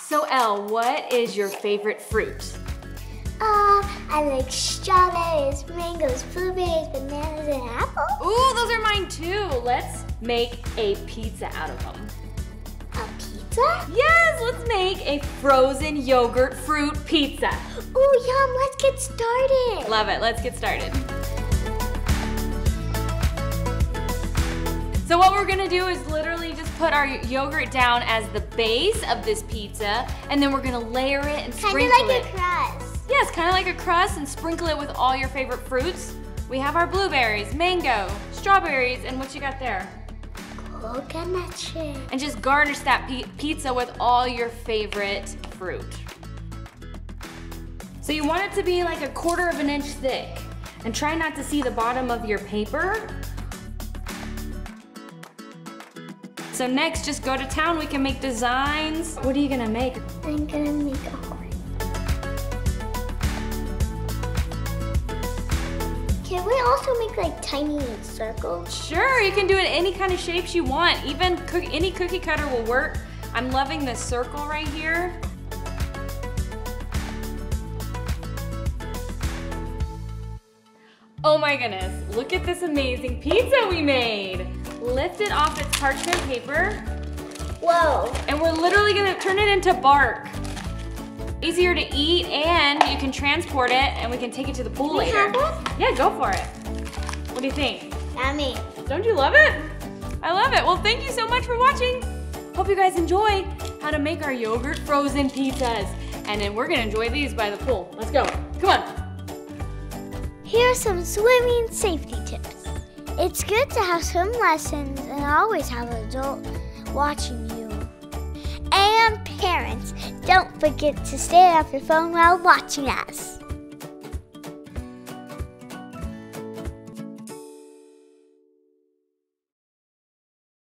So Elle, what is your favorite fruit? I like strawberries, mangoes, blueberries, bananas, and apples. Ooh, those are mine too. Let's make a pizza out of them. A pizza? Yes, let's make a frozen yogurt fruit pizza. Ooh, yum, let's get started. Love it, let's get started. So what we're gonna do is literally just put our yogurt down as the base of this pizza, and then we're gonna layer it and sprinkle it. Kind of like a crust. Yes, kind of like a crust, and sprinkle it with all your favorite fruits. We have our blueberries, mango, strawberries, and what you got there? Coconut shake. And just garnish that pizza with all your favorite fruit. So you want it to be like 1/4 of an inch thick, and try not to see the bottom of your paper. So next, just go to town. We can make designs. What are you gonna make? I'm gonna make a heart. Can we also make like tiny circles? Sure, you can do it any kind of shapes you want. Even any cookie cutter will work. I'm loving this circle right here. Oh my goodness, look at this amazing pizza we made. Lift it off its parchment paper. Whoa. And we're literally gonna turn it into bark. Easier to eat, and you can transport it, and we can take it to the pool later. Have one? Yeah, go for it. What do you think? Yummy. Don't you love it? I love it. Well, thank you so much for watching. Hope you guys enjoy how to make our yogurt frozen pizzas. And then we're gonna enjoy these by the pool. Let's go. Come on. Here are some swimming safety tips. It's good to have swim lessons and always have an adult watching you. And parents, don't forget to stay off your phone while watching us.